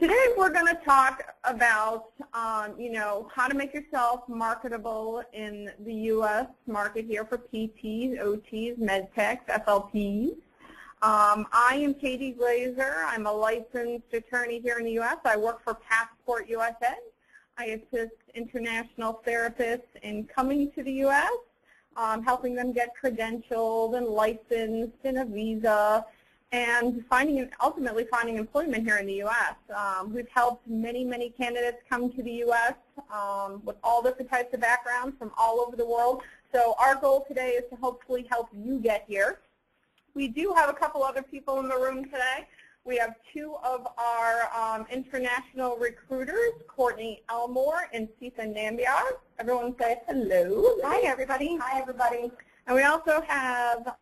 Today we're going to talk about, how to make yourself marketable in the U.S. market here for PTs, OTs, MedTechs, FLPs. I am Katie Glazer. I'm a licensed attorney here in the U.S. I work for Passport USA. I assist international therapists in coming to the U.S., helping them get credentialed and licensed and a visa, and ultimately finding employment here in the U.S. We've helped many, many candidates come to the U.S. With all different types of backgrounds from all over the world. So our goal today is to hopefully help you get here. We do have a couple other people in the room today. We have two of our international recruiters, Courtney Elmore and Sita Nambiar. Everyone say hello. Hi, everybody. Hi, everybody. And we also have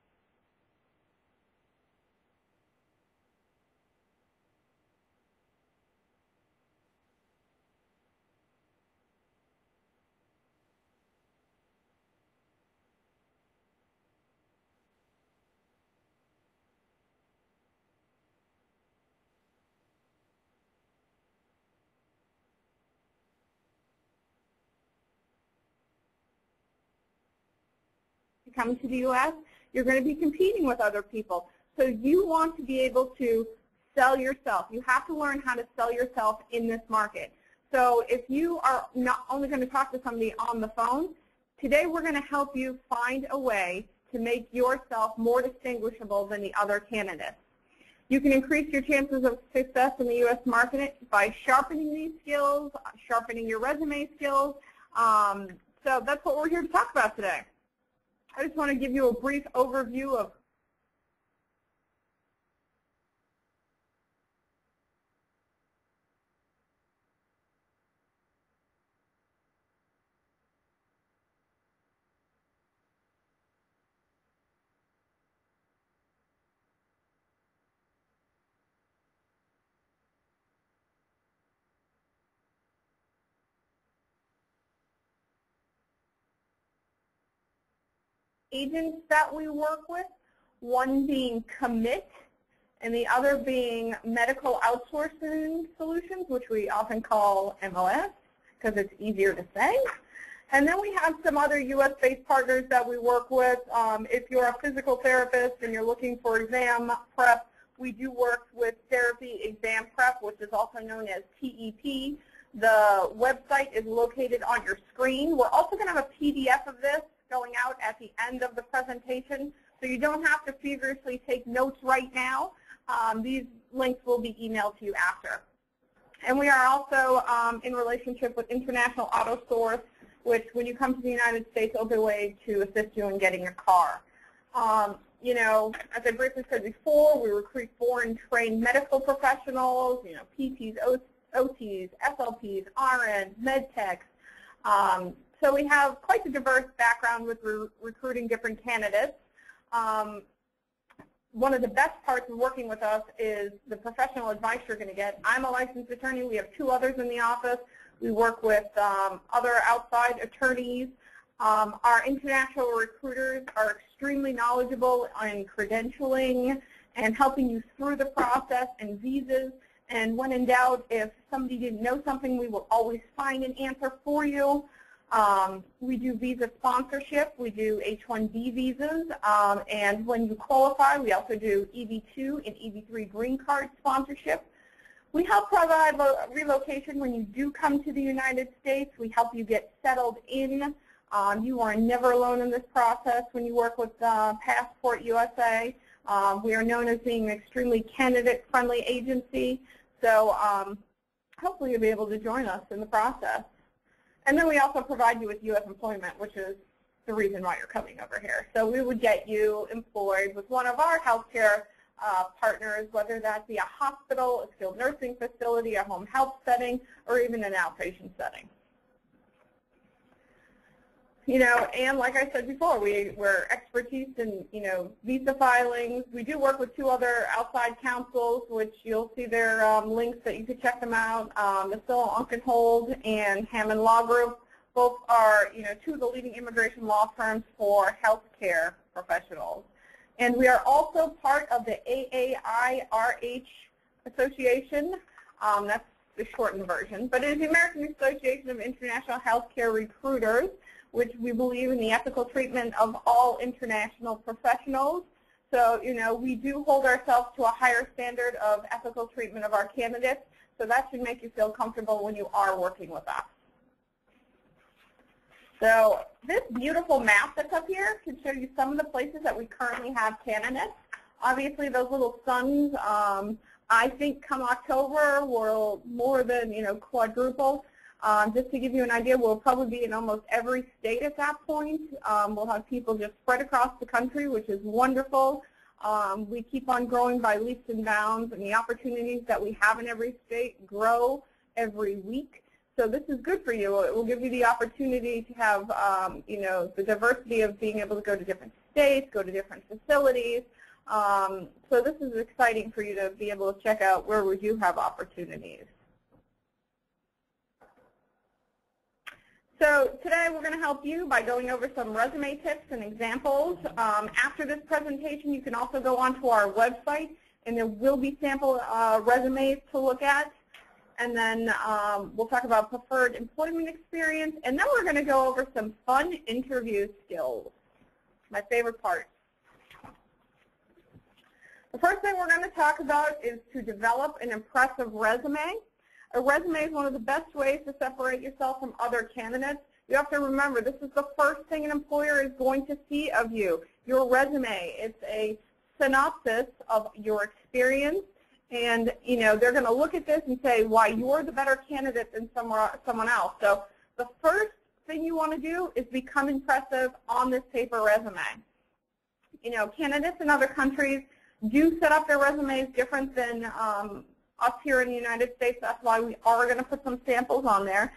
come to the U.S., you're going to be competing with other people. So you want to be able to sell yourself. You have to learn how to sell yourself in this market. So if you are not only going to talk to somebody on the phone, today we're going to help you find a way to make yourself more distinguishable than the other candidates. You can increase your chances of success in the U.S. market by sharpening these skills, sharpening your resume skills. So that's what we're here to talk about today. I just want to give you a brief overview of agents that we work with, one being Commit and the other being Medical Outsourcing Solutions, which we often call MOS because it's easier to say. And then we have some other U.S.-based partners that we work with. If you're a physical therapist and you're looking for exam prep, we do work with Therapy Exam Prep, which is also known as TEP. The website is located on your screen. We're also going to have a PDF of this going out at the end of the presentation, so you don't have to feverishly take notes right now. These links will be emailed to you after. And we are also in relationship with International Auto Source, which when you come to the United States, will be a way to assist you in getting a car. As I briefly said before, we recruit foreign trained medical professionals, PTs, OTs, FLPs, RNs, MedTechs. So we have quite a diverse background with recruiting different candidates. One of the best parts of working with us is the professional advice you're going to get. I'm a licensed attorney. We have two others in the office. We work with other outside attorneys. Our international recruiters are extremely knowledgeable in credentialing and helping you through the process and visas. And when in doubt, if somebody didn't know something, we will always find an answer for you. We do visa sponsorship. We do H-1B visas. And when you qualify, we also do EB-2 and EB-3 green card sponsorship. We help provide relocation when you do come to the United States. We help you get settled in. You are never alone in this process when you work with Passport USA. We are known as being an extremely candidate-friendly agency. So hopefully you'll be able to join us in the process. And then we also provide you with U.S. employment, which is the reason why you're coming over here. So we would get you employed with one of our healthcare partners, whether that be a hospital, a skilled nursing facility, a home health setting, or even an outpatient setting. And like I said before, we're expertise in, visa filings. We do work with two other outside counsels, which you'll see their links that you could check them out. Masilla Unkenhold and Hammond Law Group. Both are, two of the leading immigration law firms for healthcare professionals. And we are also part of the AAIRH Association. That's the shortened version. But it is the American Association of International Healthcare Recruiters, which we believe in the ethical treatment of all international professionals. So, we do hold ourselves to a higher standard of ethical treatment of our candidates. So that should make you feel comfortable when you are working with us. So this beautiful map that's up here can show you some of the places that we currently have candidates. Obviously, those little suns, I think come October, will more than quadruple. Just to give you an idea, we'll probably be in almost every state at that point. We'll have people just spread across the country, which is wonderful. We keep on growing by leaps and bounds, and the opportunities that we have in every state grow every week. So this is good for you. It will give you the opportunity to have, the diversity of being able to go to different states, go to different facilities. So this is exciting for you to be able to check out where we do have opportunities. So today we're going to help you by going over some resume tips and examples. After this presentation, you can also go onto our website, and there will be sample resumes to look at. And then we'll talk about preferred employment experience. And then we're going to go over some fun interview skills, my favorite part. The first thing we're going to talk about is to develop an impressive resume. A resume is one of the best ways to separate yourself from other candidates. You have to remember, this is the first thing an employer is going to see of you, your resume. It's a synopsis of your experience. And, they're going to look at this and say why you're the better candidate than someone else. So the first thing you want to do is become impressive on this paper resume. Candidates in other countries do set up their resumes different than us here in the United States. That's why we are going to put some samples on there.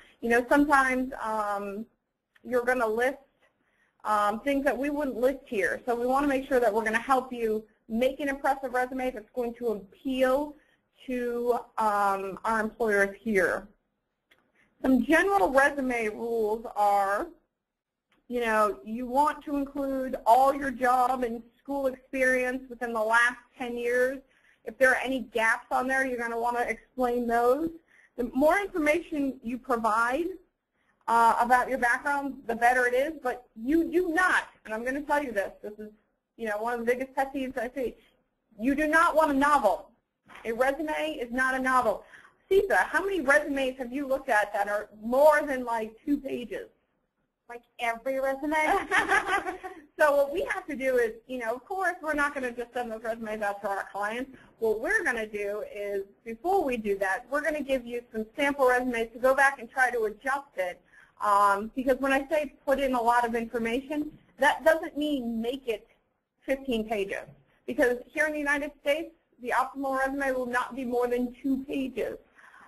Sometimes you're going to list things that we wouldn't list here. So we want to make sure that we're going to help you make an impressive resume that's going to appeal to our employers here. Some general resume rules are, you want to include all your job and school experience within the last 10 years. If there are any gaps on there, you're going to want to explain those. The more information you provide about your background, the better it is, but you do not, and I'm going to tell you this, this is one of the biggest pet peeves I see. You do not want a novel. A resume is not a novel. Sita, how many resumes have you looked at that are more than like 2 pages? Like every resume? So what we have to do is, of course, we're not going to just send those resumes out to our clients. What we're going to do is, before we do that, we're going to give you some sample resumes to go back and try to adjust it. Because when I say put in a lot of information, that doesn't mean make it 15 pages. Because here in the United States, the optimal resume will not be more than 2 pages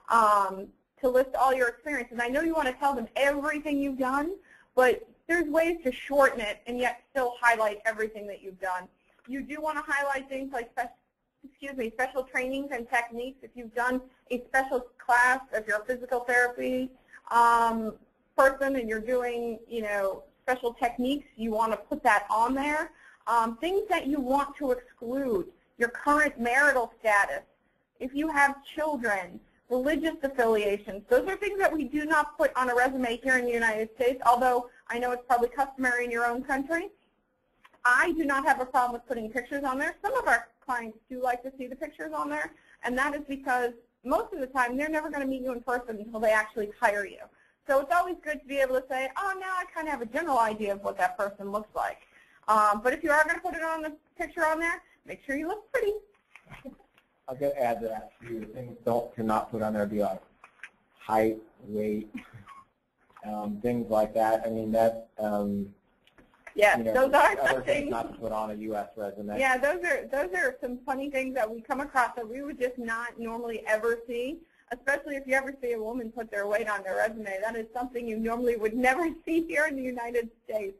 to list all your experience. And I know you want to tell them everything you've done, but there's ways to shorten it and yet still highlight everything that you've done. You do want to highlight things like special trainings and techniques. If you've done a special class, if you're a physical therapy person and you're doing, special techniques, you want to put that on there. Things that you want to exclude, your current marital status, if you have children, religious affiliations. Those are things that we do not put on a resume here in the United States, although I know it's probably customary in your own country. I do not have a problem with putting pictures on there. Some of our clients do like to see the pictures on there, and that is because most of the time they're never going to meet you in person until they actually hire you. So it's always good to be able to say, oh, now I kind of have a general idea of what that person looks like. But if you are going to put it on the picture on there, make sure you look pretty. I'll get add to that too. Things cannot put on there be like height, weight, things like that. I mean that. Yeah, those are other things things not to put on a U.S. resume. Yeah, those are some funny things that we come across that we would just not normally ever see. Especially if you ever see a woman put their weight on their resume, that is something you normally would never see here in the United States.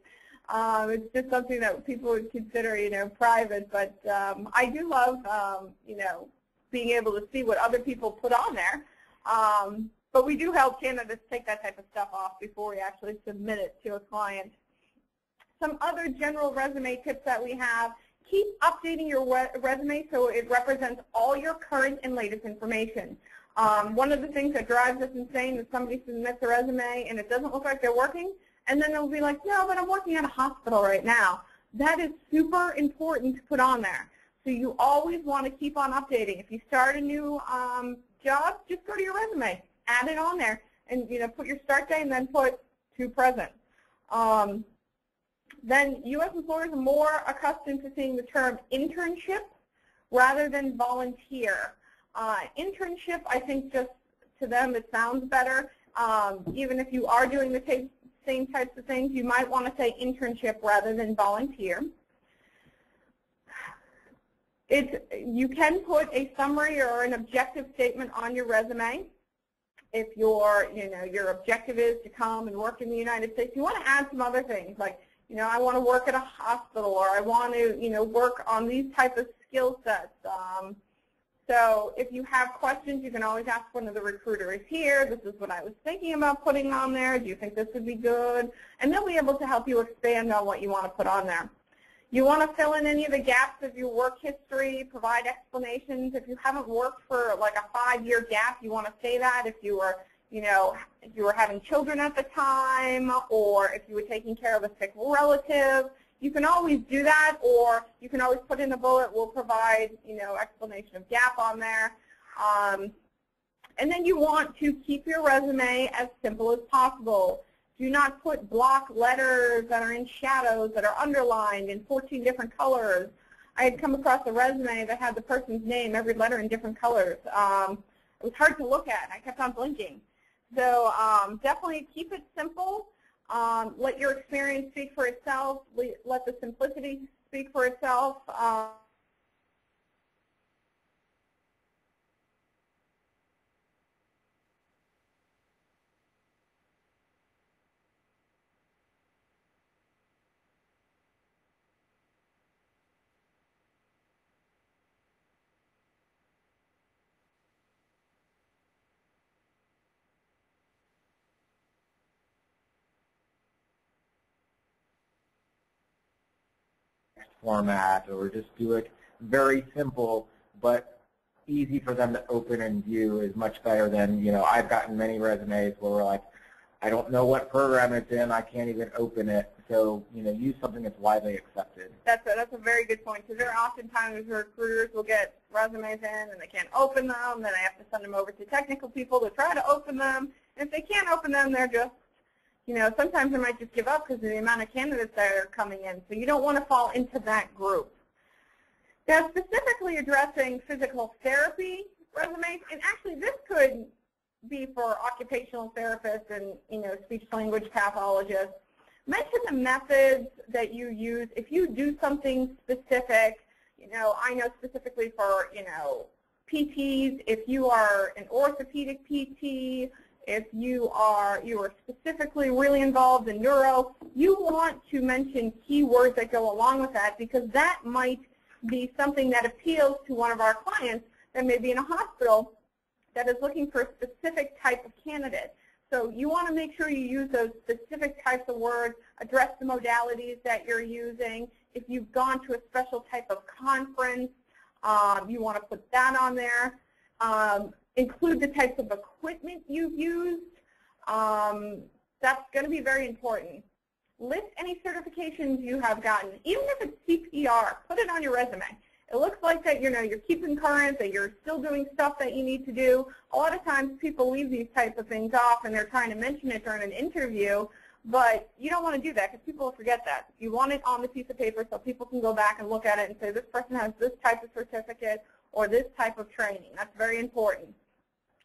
It's just something that people would consider, private. But I do love, being able to see what other people put on there. But we do help candidates take that type of stuff off before we actually submit it to a client. Some other general resume tips that we have: keep updating your resume so it represents all your current and latest information. One of the things that drives us insane is somebody submits a resume and it doesn't look like they're working, and then they'll be like, no, but I'm working at a hospital right now. That is super important to put on there. So you always want to keep on updating. If you start a new job, just go to your resume, add it on there, and put your start date and then put to present. Then U.S. employers are more accustomed to seeing the term internship rather than volunteer. Internship, I think just to them it sounds better. Even if you are doing the same types of things, you might want to say internship rather than volunteer. You can put a summary or an objective statement on your resume. If your objective is to come and work in the United States, you want to add some other things like, I want to work at a hospital, or I want to, work on these type of skill sets. So if you have questions, you can always ask one of the recruiters here. This is what I was thinking about putting on there. Do you think this would be good? And they'll be able to help you expand on what you want to put on there. You want to fill in any of the gaps of your work history, provide explanations. If you haven't worked for like a 5-year gap, you want to say that. If you were, if you were having children at the time, or if you were taking care of a sick relative, you can always do that, or you can always put in a bullet. We'll provide, explanation of gap on there. And then you want to keep your resume as simple as possible. Do not put block letters that are in shadows, that are underlined in 14 different colors. I had come across a resume that had the person's name, every letter in different colors. It was hard to look at. I kept on blinking. So definitely keep it simple. Let your experience speak for itself. Let the simplicity speak for itself. Format, or just do it very simple but easy for them to open and view is much better than, I've gotten many resumes where we're like, I don't know what program it's in, I can't even open it. So, use something that's widely accepted. That's a very good point, because there are oftentimes recruiters will get resumes in and they can't open them, then I have to send them over to technical people to try to open them. And if they can't open them, they're just, sometimes they might just give up because of the amount of candidates that are coming in. So you don't want to fall into that group. Now, specifically addressing physical therapy resumes, and actually this could be for occupational therapists and, speech-language pathologists. Mention the methods that you use. If you do something specific, I know specifically for, PTs, if you are an orthopedic PT, if you are specifically really involved in neuro, you want to mention keywords that go along with that, because that might be something that appeals to one of our clients that may be in a hospital that is looking for a specific type of candidate. So you want to make sure you use those specific types of words, address the modalities that you're using. If you've gone to a special type of conference, you want to put that on there. Include the types of equipment you've used. That's going to be very important. List any certifications you have gotten, even if it's CPR. Put it on your resume. It looks like that you're keeping current, that you're still doing stuff that you need to do. A lot of times people leave these types of things off and they're trying to mention it during an interview, but you don't want to do that because people will forget that. You want it on the piece of paper so people can go back and look at it and say this person has this type of certificate or this type of training. That's very important.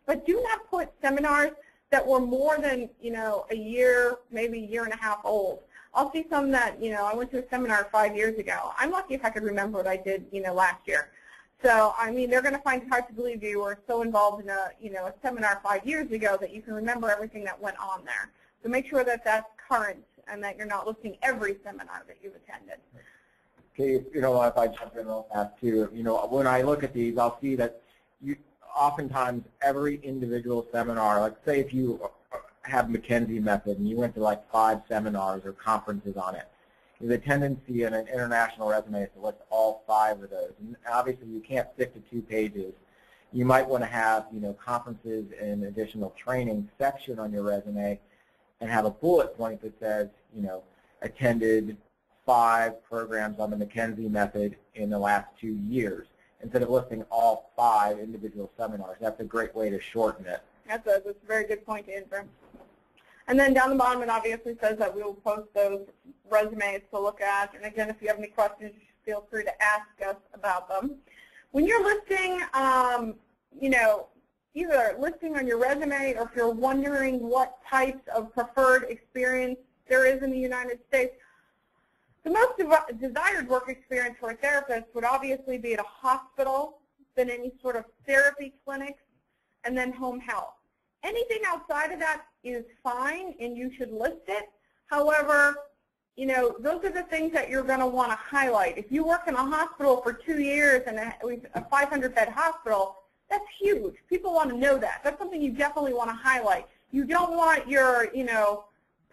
But do not put seminars that were more than, a year, maybe a year and a half old. I'll see some that, I went to a seminar 5 years ago. I'm lucky if I could remember what I did, last year. So, I mean, they're going to find it hard to believe you were so involved in a, a seminar 5 years ago that you can remember everything that went on there. So make sure that that's current and that you're not listing every seminar that you've attended. Okay, if I jump in real fast too, when I look at these, I'll see that oftentimes every individual seminar, like say if you have McKenzie method and you went to like 5 seminars or conferences on it, there's a tendency in an international resume to list all 5 of those. And obviously you can't stick to 2 pages. You might want to have, conferences and additional training section on your resume and have a bullet point that says, attended 5 programs on the McKenzie method in the last 2 years, instead of listing all 5 individual seminars. That's a great way to shorten it. That's a very good point, Andrew. And then down the bottom, it obviously says that we will post those resumes to look at. And again, if you have any questions, feel free to ask us about them. When you're listing, either listing on your resume, or if you're wondering what types of preferred experience there is in the United States, the most desired work experience for a therapist would obviously be at a hospital, then any sort of therapy clinics, and then home health. Anything outside of that is fine, and you should list it. However, those are the things that you're going to want to highlight. If you work in a hospital for 2 years and a 500-bed hospital, that's huge. People want to know that. That's something you definitely want to highlight. You don't want your,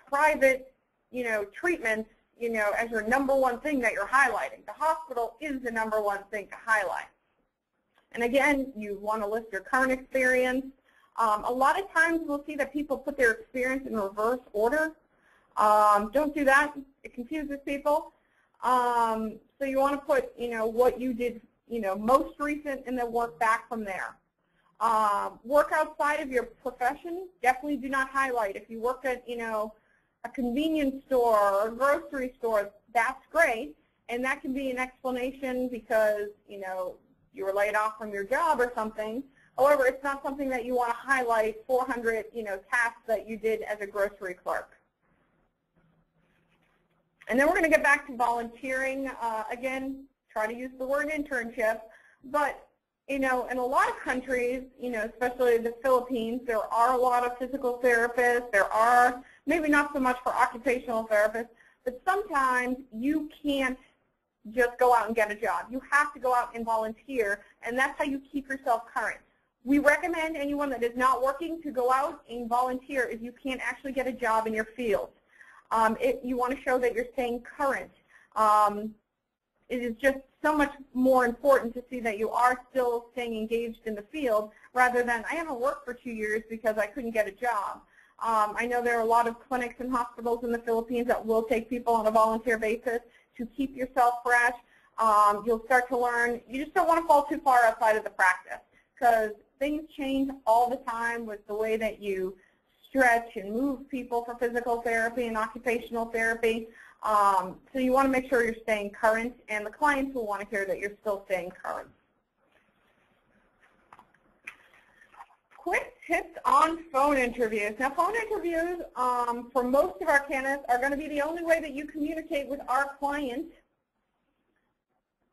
private, treatments, as your #1 thing that you're highlighting. The hospital is the #1 thing to highlight. And again, you want to list your current experience. A lot of times we'll see that people put their experience in reverse order. Don't do that. It confuses people. So you want to put, what you did, most recent, and then work back from there. Work outside of your profession, definitely do not highlight. If you work at, a convenience store or a grocery store, that's great. And that can be an explanation because, you were laid off from your job or something. However, it's not something that you want to highlight 400, tasks that you did as a grocery clerk. And then we're going to get back to volunteering. Again, try to use the word internship. But, in a lot of countries, especially the Philippines, there are a lot of physical therapists. There are, maybe not so much for occupational therapists, but sometimes you can't just go out and get a job. You have to go out and volunteer, and that's how you keep yourself current. We recommend anyone that is not working to go out and volunteer if you can't actually get a job in your field. You want to show that you're staying current. It is just so much more important to see that you are still staying engaged in the field rather than, I haven't worked for 2 years because I couldn't get a job. I know there are a lot of clinics and hospitals in the Philippines that will take people on a volunteer basis to keep yourself fresh. You'll start to learn. You just don't want to fall too far outside of the practice because things change all the time with the way that you stretch and move people for physical therapy and occupational therapy. So you want to make sure you're staying current, and the clients will want to hear that you're still staying current. Quick tips on phone interviews. Now, phone interviews for most of our candidates are going to be the only way that you communicate with our client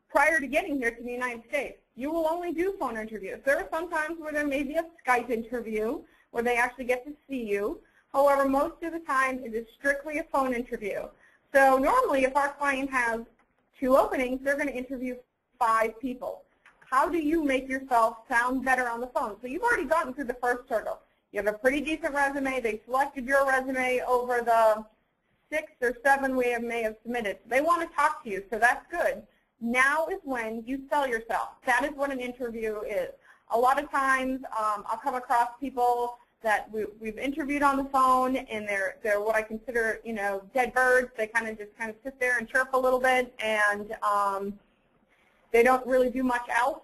prior to getting here to the United States. You will only do phone interviews. There are some times where there may be a Skype interview where they actually get to see you. However, most of the time it is strictly a phone interview. So normally if our client has 2 openings, they're going to interview 5 people. How do you make yourself sound better on the phone? So you've already gotten through the first hurdle. You have a pretty decent resume. They selected your resume over the 6 or 7 we may have submitted. They want to talk to you, so that's good. Now is when you sell yourself. That is what an interview is. A lot of times I'll come across people that we've interviewed on the phone, and they're what I consider, dead birds. They kind of sit there and chirp a little bit, and they don't really do much else.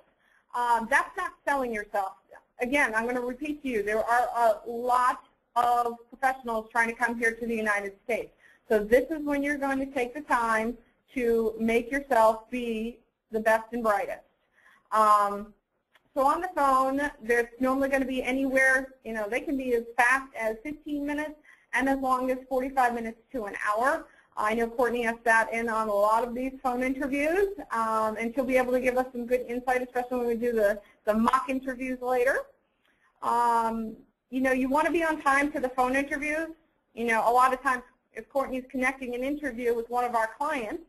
That's not selling yourself. Again, I'm going to repeat to you, there are a lot of professionals trying to come here to the United States. So this is when you're going to take the time to make yourself be the best and brightest. So on the phone, there's normally going to be anywhere, they can be as fast as 15 minutes and as long as 45 minutes to an hour. I know Courtney has sat in on a lot of these phone interviews, and she'll be able to give us some good insight, especially when we do the mock interviews later. You want to be on time for the phone interviews. A lot of times if Courtney's connecting an interview with one of our clients,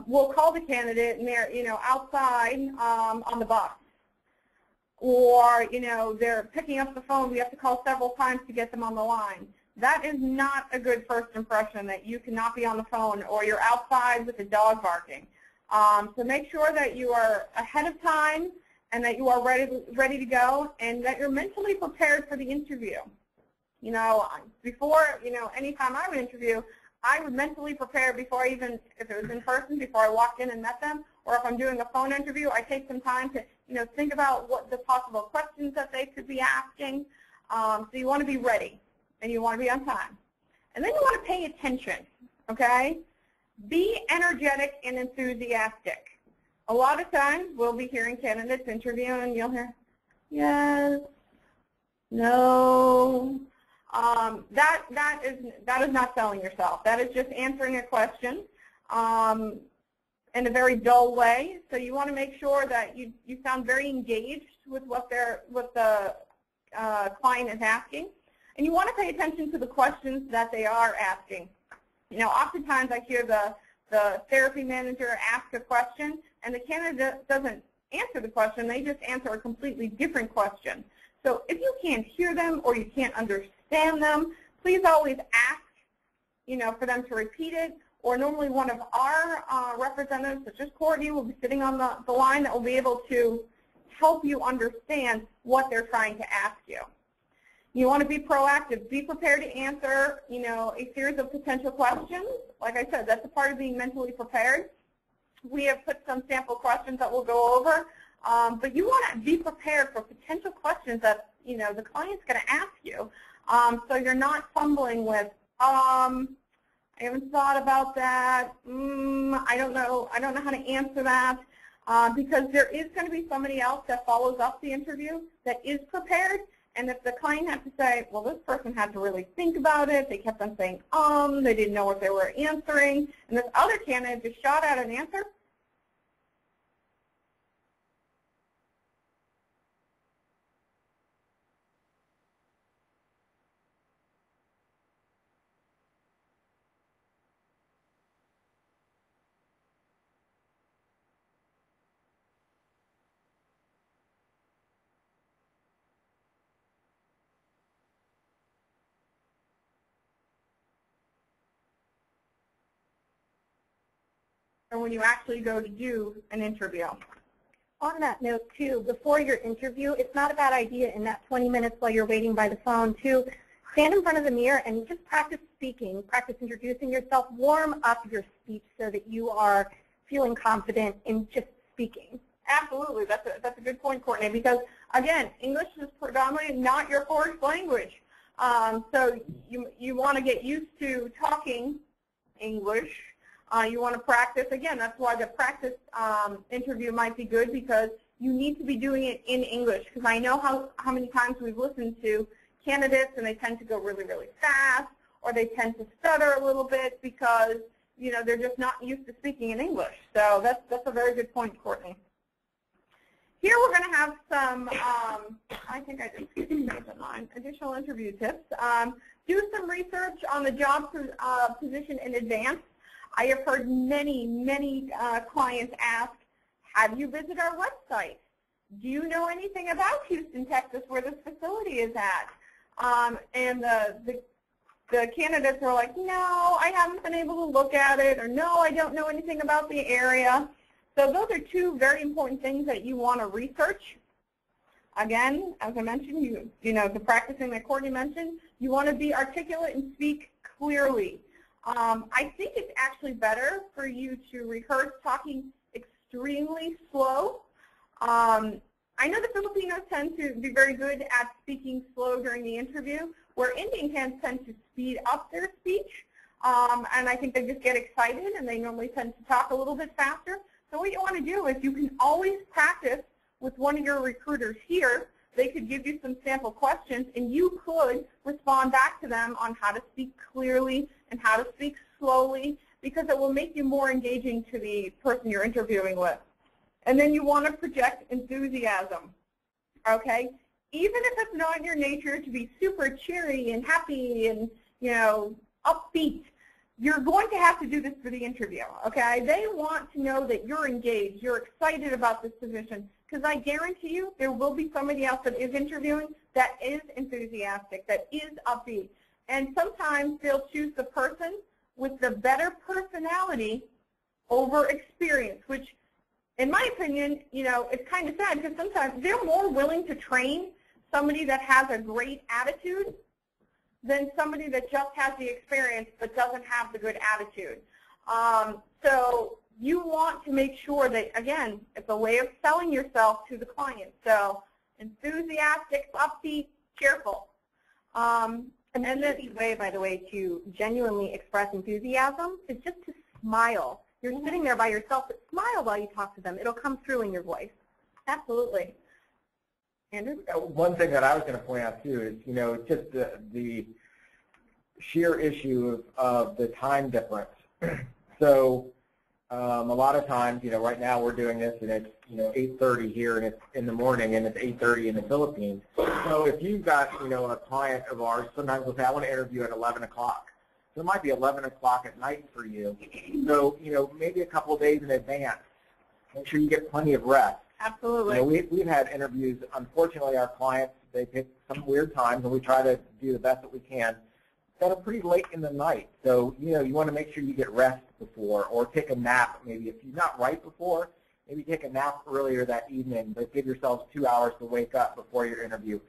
we'll call the candidate and they're, outside on the bus. Or, they're picking up the phone. We have to call several times to get them on the line. That is not a good first impression, that you cannot be on the phone or you're outside with a dog barking. So make sure that you are ahead of time and that you are ready to go, and that you're mentally prepared for the interview. You know, before, you know, anytime I would interview, I would mentally prepare before I even, if it was in person, before I walked in and met them, or if I'm doing a phone interview, I take some time to, you know, think about what the possible questions that they could be asking. So you want to be ready, and you want to be on time. And then you want to pay attention, okay? Be energetic and enthusiastic. A lot of times we'll be hearing candidates interview, and you'll hear, yes, no. That is not selling yourself. That is just answering a question in a very dull way. So you want to make sure that you sound very engaged with what the client is asking, and you want to pay attention to the questions that they are asking. You know, oftentimes I hear the therapy manager ask a question, and the candidate doesn't answer the question. They just answer a completely different question. So if you can't hear them or you can't understand them, please always ask, you know, for them to repeat it. Or normally one of our representatives, such as Courtney, will be sitting on the line that will be able to help you understand what they're trying to ask you. You want to be proactive. Be prepared to answer, you know, a series of potential questions. Like I said, that's a part of being mentally prepared. We have put some sample questions that we'll go over. But you want to be prepared for potential questions that, you know, the client's going to ask you. So you're not fumbling with, I haven't thought about that. I don't know how to answer that. Because there is going to be somebody else that follows up the interview that is prepared. And if the client has to say, well, this person had to really think about it, they kept on saying, they didn't know what they were answering, and this other candidate just shot out an answer, or when you actually go to do an interview. On that note, too, before your interview, it's not a bad idea in that 20 minutes while you're waiting by the phone to stand in front of the mirror and just practice speaking, practice introducing yourself, warm up your speech so that you are feeling confident in just speaking. Absolutely. That's a good point, Courtney, because, again, English is predominantly not your first language. So you want to get used to talking English. You want to practice. Again, that's why the practice interview might be good, because you need to be doing it in English. Because I know how many times we've listened to candidates and they tend to go really, really fast, or they tend to stutter a little bit because, you know, they're just not used to speaking in English. So that's a very good point, Courtney. Here we're going to have some, I think I just skipped page on mine, additional interview tips. Do some research on the job position in advance. I have heard many clients ask, have you visited our website? Do you know anything about Houston, Texas, where this facility is at? And the candidates are like, no, I haven't been able to look at it, or no, I don't know anything about the area. So those are two very important things that you want to research. Again, as I mentioned, you know, the practicing that Courtney mentioned, you want to be articulate and speak clearly. I think it's actually better for you to rehearse talking extremely slow. I know the Filipinos tend to be very good at speaking slow during the interview, where Indian candidates tend to speed up their speech. And I think they just get excited, and they normally tend to talk a little bit faster. So what you want to do is you can always practice with one of your recruiters here. They could give you some sample questions, and you could respond back to them on how to speak clearly and how to speak slowly, because it will make you more engaging to the person you're interviewing with. And then you want to project enthusiasm, okay? Even if it's not in your nature to be super cheery and happy and, you know, upbeat, you're going to have to do this for the interview, okay? They want to know that you're engaged, you're excited about this position, because I guarantee you there will be somebody else that is interviewing that is enthusiastic, that is upbeat. And sometimes they'll choose the person with the better personality over experience, which in my opinion, it's kind of sad because sometimes they're more willing to train somebody that has a great attitude than somebody that just has the experience but doesn't have the good attitude. So you want to make sure that, again, it's a way of selling yourself to the client. So enthusiastic, upbeat, cheerful. And then the way, by the way, to genuinely express enthusiasm is just to smile. You're sitting there by yourself, but smile while you talk to them. It'll come through in your voice. Absolutely. Andrew? One thing that I was going to point out, too, is, just the sheer issue of the time difference. So a lot of times, right now we're doing this, and it's, 8:30 here, and it's in the morning, and it's 8:30 in the Philippines. So if you've got, a client of ours, sometimes we'll say, I want to interview at 11 o'clock. So it might be 11 o'clock at night for you. So, maybe a couple of days in advance. Make sure you get plenty of rest. Absolutely. We've had interviews. Unfortunately, our clients, they pick some weird times, and we try to do the best that we can, that are pretty late in the night. So, you want to make sure you get rest before, or take a nap. Maybe if you're not right before, maybe take a nap earlier that evening, but give yourselves 2 hours to wake up before your interview.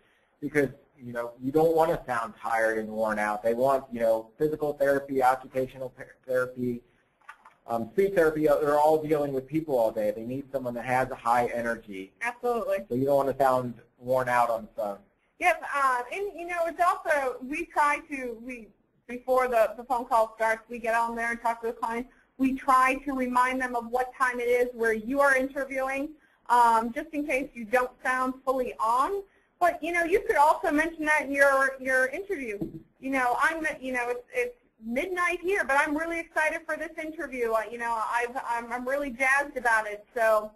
Because, you don't want to sound tired and worn out. They want, physical therapy, occupational therapy, speech therapy. They're all dealing with people all day. They need someone that has a high energy. Absolutely. So you don't want to sound worn out on the phone. Yes, and it's also, before the phone call starts, we get on there and talk to the client. We try to remind them of what time it is where you are interviewing, just in case you don't sound fully on. But you could also mention that in your interview. It's midnight here, but I'm really excited for this interview. I'm really jazzed about it. So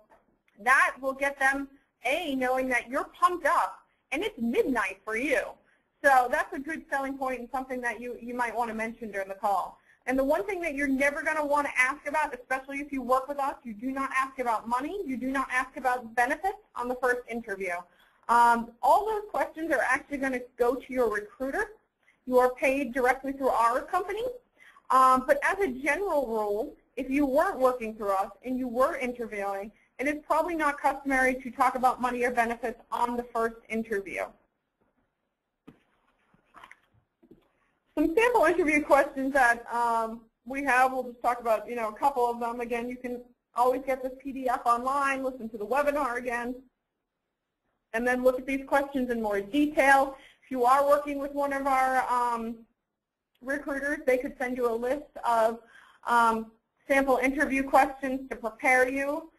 that will get them knowing that you're pumped up. And it's midnight for you. So that's a good selling point and something that you might want to mention during the call. And the one thing that you're never going to want to ask about, especially if you work with us, you do not ask about money. You do not ask about benefits on the first interview. All those questions are actually going to go to your recruiter. You are paid directly through our company. But as a general rule, if you weren't working through us and you were interviewing, it is probably not customary to talk about money or benefits on the first interview. Some sample interview questions that we have, we'll just talk about, a couple of them. Again, you can always get this PDF online, listen to the webinar again, and then look at these questions in more detail. If you are working with one of our recruiters, they could send you a list of sample interview questions to prepare you.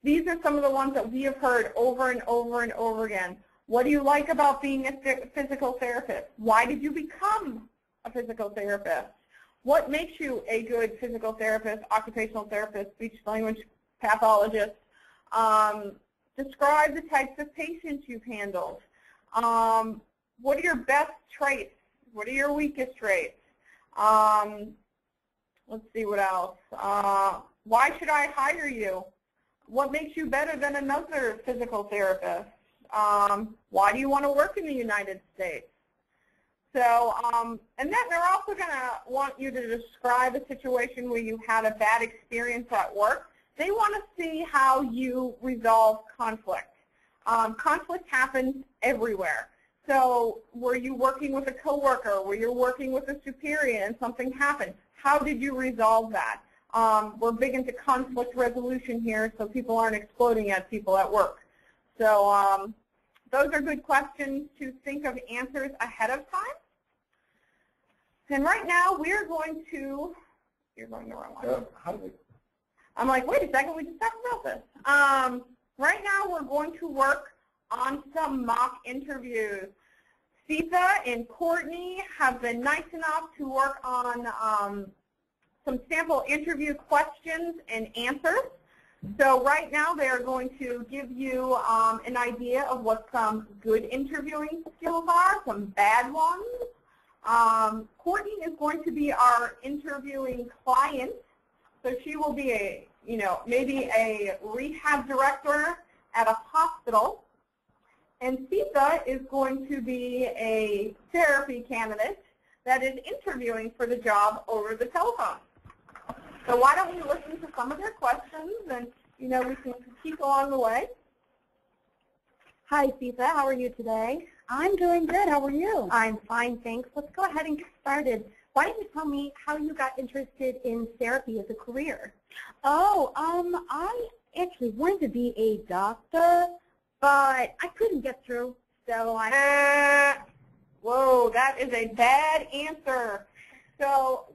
These are some of the ones that we have heard over and over and over again. What do you like about being a physical therapist? Why did you become a physical therapist? What makes you a good physical therapist, occupational therapist, speech language pathologist? Describe the types of patients you've handled. What are your best traits? What are your weakest traits? Let's see what else. Why should I hire you? What makes you better than another physical therapist? Why do you want to work in the United States? So, and then they're also going to want you to describe a situation where you had a bad experience at work. They want to see how you resolve conflict. Conflict happens everywhere. So were you working with a coworker? Were you working with a superior and something happened? How did you resolve that? We're big into conflict resolution here, so people aren't exploding at people at work. So those are good questions to think of answers ahead of time. And right now we're going to, you're going the wrong way. I'm like, wait a second, we just talked about this. Right now we're going to work on some mock interviews. Sita and Courtney have been nice enough to work on some sample interview questions and answers. So right now they are going to give you an idea of what some good interviewing skills are, some bad ones. Courtney is going to be our interviewing client. So she will be a, maybe a rehab director at a hospital. And Sita is going to be a therapy candidate that is interviewing for the job over the telephone. So why don't we listen to some of their questions, and we can keep along the way. Hi, Sita. How are you today? I'm doing good. How are you? I'm fine, thanks. Let's go ahead and get started. Why don't you tell me how you got interested in therapy as a career? Oh, I actually wanted to be a doctor, but I couldn't get through, so Whoa, that is a bad answer. So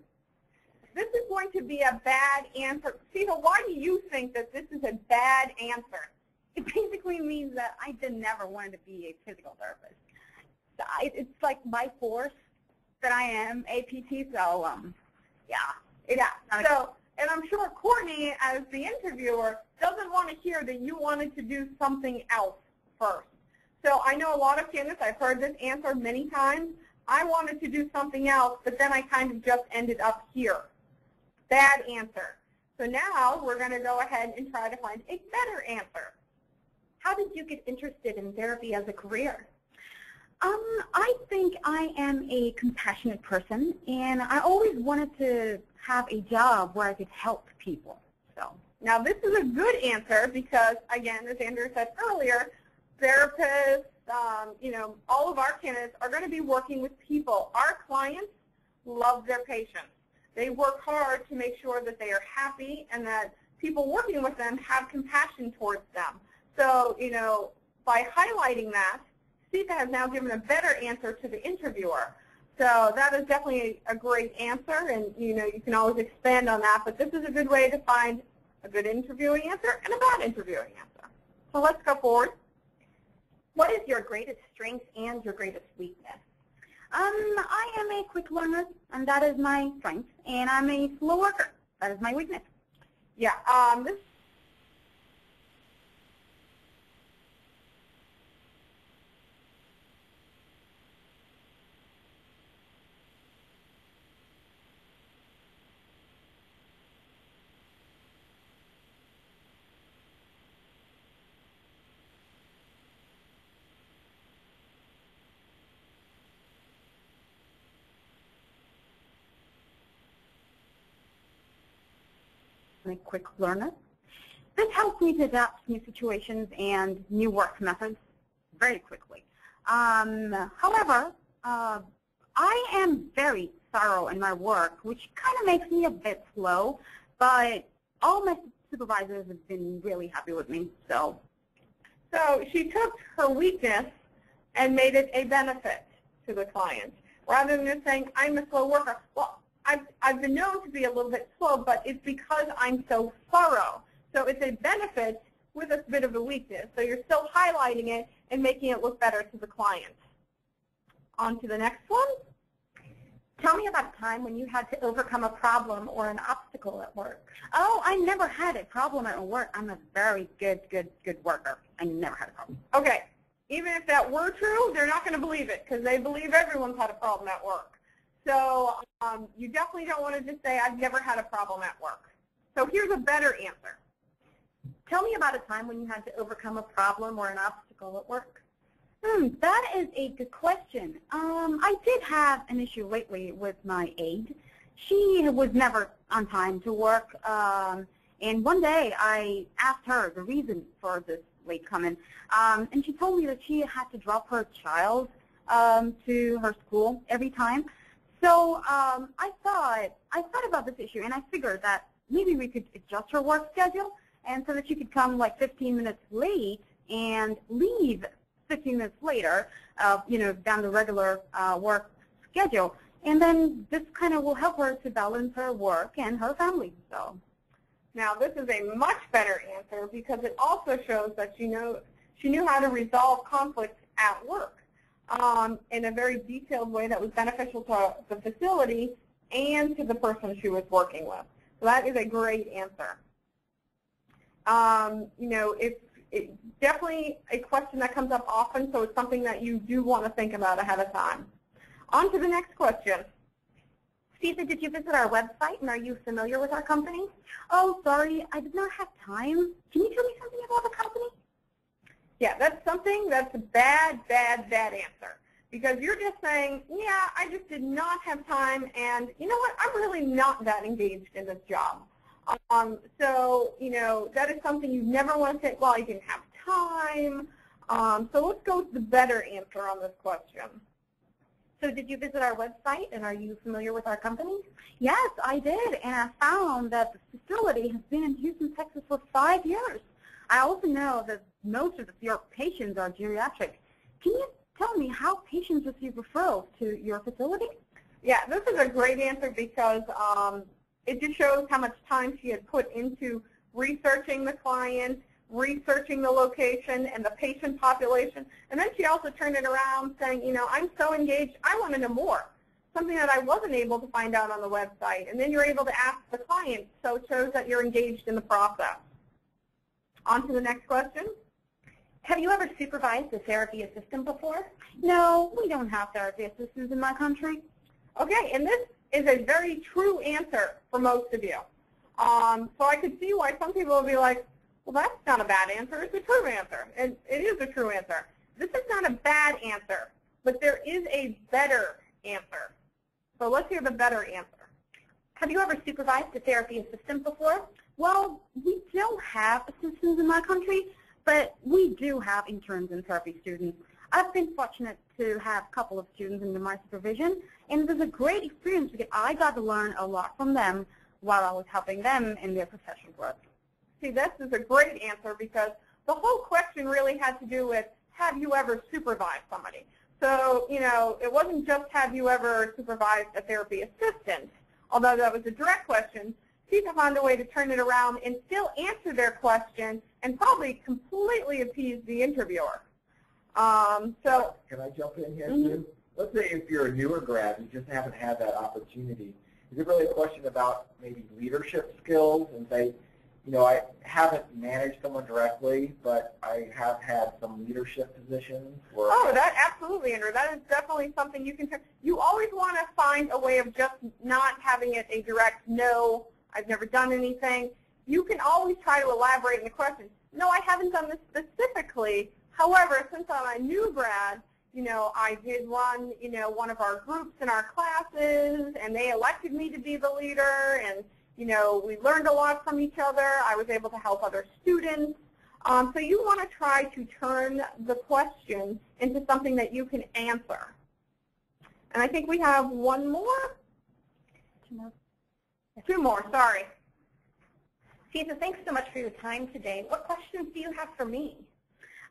this is going to be a bad answer. Sita, why do you think that this is a bad answer? It basically means that I never wanted to be a physical therapist. So it's like by force that I am a PT, so yeah. So, and I'm sure Courtney, as the interviewer, doesn't want to hear that you wanted to do something else first. So I know a lot of candidates, I've heard this answer many times. I wanted to do something else, but then I kind of just ended up here. Bad answer. So now we're going to go ahead and try to find a better answer. How did you get interested in therapy as a career? I think I am a compassionate person, and I always wanted to have a job where I could help people. So now this is a good answer because, again, as Andrew said earlier, therapists, all of our candidates are going to be working with people. Our clients love their patients. They work hard to make sure that they are happy and that people working with them have compassion towards them. So, by highlighting that, Sita has now given a better answer to the interviewer. So that is definitely a great answer, and you can always expand on that, but this is a good way to find a good interviewing answer and a bad interviewing answer. So let's go forward. What is your greatest strength and your greatest weakness? I am a quick learner, and that is my strength, and I'm a slow worker. That is my weakness. Yeah, this I'm a quick learner. This helps me to adapt to new situations and new work methods very quickly. However, I am very thorough in my work, which kind of makes me a bit slow, but all my supervisors have been really happy with me. So she took her weakness and made it a benefit to the client, rather than just saying, I'm a slow worker. Well, I've been known to be a little bit slow, but it's because I'm so thorough. So it's a benefit with a bit of a weakness. So you're still highlighting it and making it look better to the client. On to the next one. Tell me about a time when you had to overcome a problem or an obstacle at work. Oh, I never had a problem at work. I'm a very good worker. I never had a problem. Okay. Even if that were true, they're not going to believe it because they believe everyone's had a problem at work. So you definitely don't want to just say, I've never had a problem at work. So here's a better answer. Tell me about a time when you had to overcome a problem or an obstacle at work. That is a good question. I did have an issue lately with my aide. She was never on time to work, and one day I asked her the reason for this late coming, and she told me that she had to drop her child to her school every time. So I thought about this issue, and I figured that maybe we could adjust her work schedule, and so that she could come like 15 minutes late and leave 15 minutes later, down the regular work schedule. And then this kind of will help her to balance her work and her family. So now this is a much better answer because it also shows that she knew how to resolve conflicts at work in a very detailed way that was beneficial to the facility and to the person she was working with. So that is a great answer. It's definitely a question that comes up often, so it's something that you do want to think about ahead of time. On to the next question. Sita, did you visit our website, and are you familiar with our company? Oh, sorry, I did not have time. Can you tell me something about the company? Yeah, that's something that's a bad answer. Because you're just saying, yeah, I just did not have time, and you know what, I'm really not that engaged in this job. So, you know, that is something you never want to say, well, I didn't have time. So let's go with the better answer on this question. So did you visit our website, and are you familiar with our company? Yes, I did, and I found that the facility has been in Houston, Texas for 5 years. I also know that most of your patients are geriatric. Can you tell me how patients receive referrals to your facility? Yeah, this is a great answer because it just shows how much time she had put into researching the client, researching the location and the patient population, and then she also turned it around saying, you know, I'm so engaged, I want to know more, something that I wasn't able to find out on the website. And then you're able to ask the client, so it shows that you're engaged in the process. On to the next question. Have you ever supervised a therapy assistant before? No, we don't have therapy assistants in my country. Okay, and this is a very true answer for most of you. So I could see why some people will be like, well, that's not a bad answer, it's a true answer. And it is a true answer. This is not a bad answer, but there is a better answer. So let's hear the better answer. Have you ever supervised a therapy assistant before? Well, we don't have assistants in my country, but we do have interns and therapy students. I've been fortunate to have a couple of students under my supervision, and it was a great experience because I got to learn a lot from them while I was helping them in their professional growth. See, this is a great answer because the whole question really had to do with, have you ever supervised somebody? So, you know, it wasn't just have you ever supervised a therapy assistant, although that was a direct question. People found a way to turn it around and still answer their question and probably completely appease the interviewer. So, can I jump in here too? Let's say if you're a newer grad and just haven't had that opportunity, is it really a question about maybe leadership skills and say, you know, I haven't managed someone directly, but I have had some leadership positions. Oh, that absolutely, Andrew. That is definitely something you can. You always want to find a way of just not having it a direct no, I've never done anything. You can always try to elaborate in the question. No, I haven't done this specifically. However, since I'm a new grad, you know, I did run, you know, one of our groups in our classes, and they elected me to be the leader, and you know, we learned a lot from each other. I was able to help other students. So you want to try to turn the question into something that you can answer. And I think we have one more. Two more, sorry. Cesar, thanks so much for your time today. What questions do you have for me?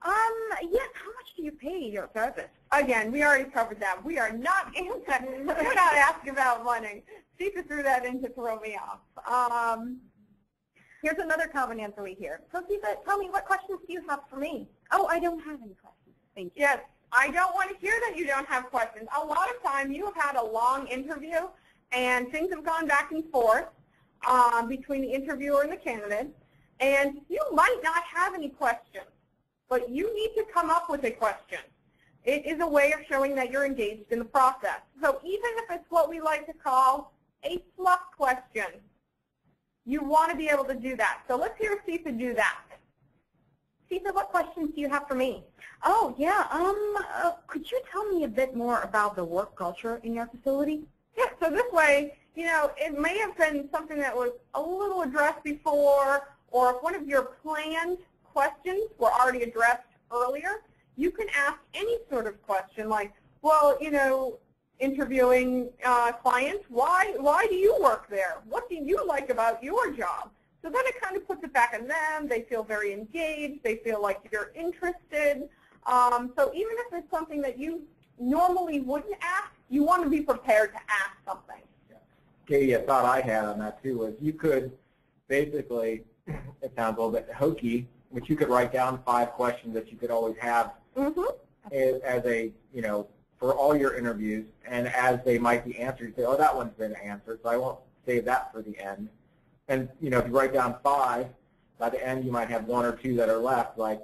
Yes, how much do you pay your therapist? Again, we already covered that. We are not we're not asking about money. Cesar threw that in to throw me off. Here's another common answer we hear. So Cesar, tell me, what questions do you have for me? Oh, I don't have any questions. Thank you. Yes, I don't want to hear that you don't have questions. A lot of time you have had a long interview and things have gone back and forth between the interviewer and the candidate, and you might not have any questions, but you need to come up with a question. It is a way of showing that you're engaged in the process. So even if it's what we like to call a fluff question, you want to be able to do that. So let's hear Cesar do that. Cesar, what questions do you have for me? Oh, yeah. Could you tell me a bit more about the work culture in your facility? Yeah, so this way, you know, it may have been something that was a little addressed before, or if one of your planned questions were already addressed earlier, you can ask any sort of question like, well, you know, interviewing clients, why do you work there? What do you like about your job? So then it kind of puts it back on them. They feel very engaged. They feel like you're interested. So even if it's something that you normally wouldn't ask, you want to be prepared to ask something. Katie, a thought I had on that too was you could basically, it sounds a little bit hokey, but you could write down 5 questions that you could always have as a, you know, for all your interviews, and as they might be answered, you say, oh, that one's been answered, so I won't save that for the end. And, you know, if you write down 5, by the end you might have 1 or 2 that are left, like,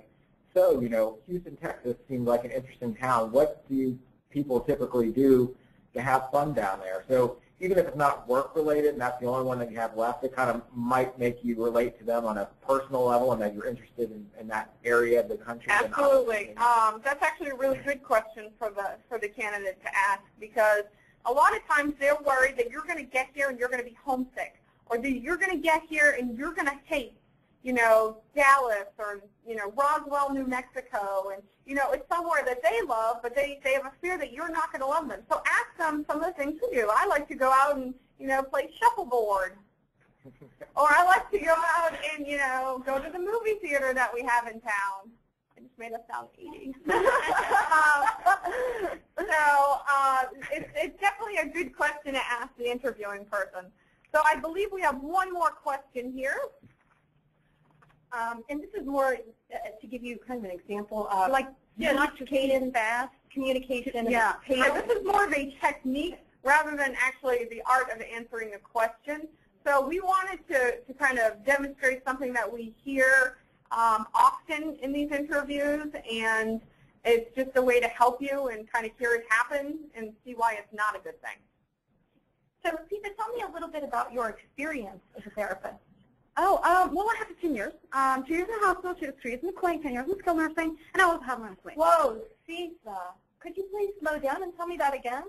so, you know, Houston, Texas seems like an interesting town. What do people typically do to have fun down there? So even if it's not work-related and that's the only one that you have left, it kind of might make you relate to them on a personal level and that you're interested in that area of the country. Absolutely. That's actually a really good question for the candidate to ask, because a lot of times they're worried that you're going to get here and you're going to be homesick, or that you're going to get here and you're going to hate, you know, Dallas or, you know, Roswell, New Mexico, and, you know, it's somewhere that they love, but they have a fear that you're not going to love them. So ask them some of the things we do. I like to go out and, you know, play shuffleboard. Or I like to go out and, you know, go to the movie theater that we have in town. I just made us sound 80. It's definitely a good question to ask the interviewing person. So I believe we have one more question here. And this is more to give you kind of an example of Like, not cadence, fast communication. Yeah. This is more of a technique rather than actually the art of answering a question. So we wanted to kind of demonstrate something that we hear often in these interviews, and it's just a way to help you and kind of hear it happen and see why it's not a good thing. So, Seema, tell me a little bit about your experience as a therapist. Oh, well, I have 15 years. 2 years in the hospital, 3 years in the clinic, 10 years in skilled nursing, and I also have my clinic. Whoa, Seema, could you please slow down and tell me that again?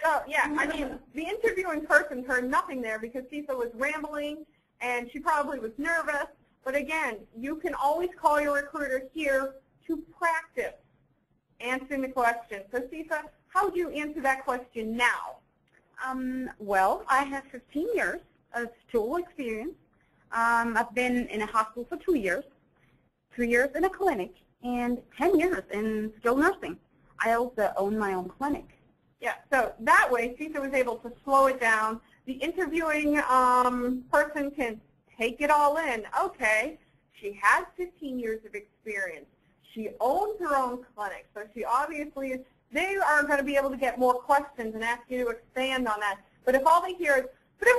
Oh, yeah, I mean, the interviewing person heard nothing there because Seema was rambling and she probably was nervous. But again, you can always call your recruiter here to practice answering the question. So Seema, how would you answer that question now? Well, I have 15 years of total experience. I've been in a hospital for 2 years, 3 years in a clinic, and 10 years in skilled nursing. I also own my own clinic. Yeah, so that way Seema was able to slow it down. The interviewing person can take it all in. Okay, she has 15 years of experience. She owns her own clinic, so she obviously is, they are going to be able to get more questions and ask you to expand on that. But if all they hear is, they're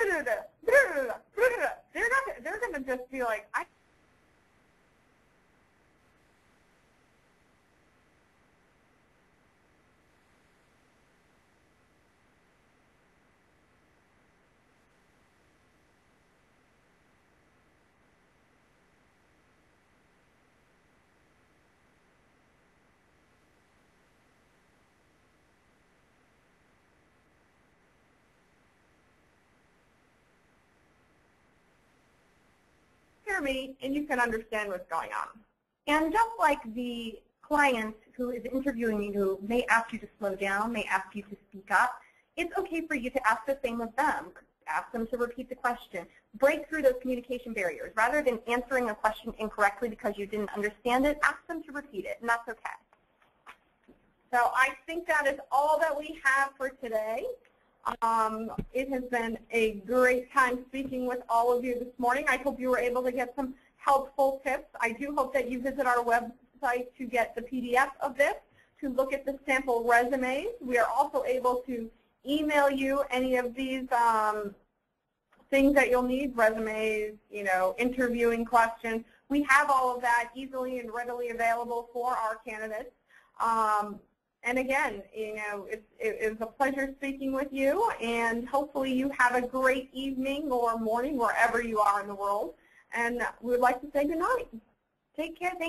going to just be like, hear me, and you can understand what's going on. And just like the client who is interviewing you who may ask you to slow down, may ask you to speak up, it's okay for you to ask the same of them. Ask them to repeat the question. Break through those communication barriers. Rather than answering a question incorrectly because you didn't understand it, ask them to repeat it, and that's okay. So I think that is all that we have for today. It has been a great time speaking with all of you this morning. I hope you were able to get some helpful tips. I do hope that you visit our website to get the PDF of this, to look at the sample resumes. We are also able to email you any of these things that you'll need, resumes, you know, interviewing questions. We have all of that easily and readily available for our candidates. And again, you know, it was a pleasure speaking with you, and hopefully you have a great evening or morning wherever you are in the world. And we would like to say good night. Take care. Thank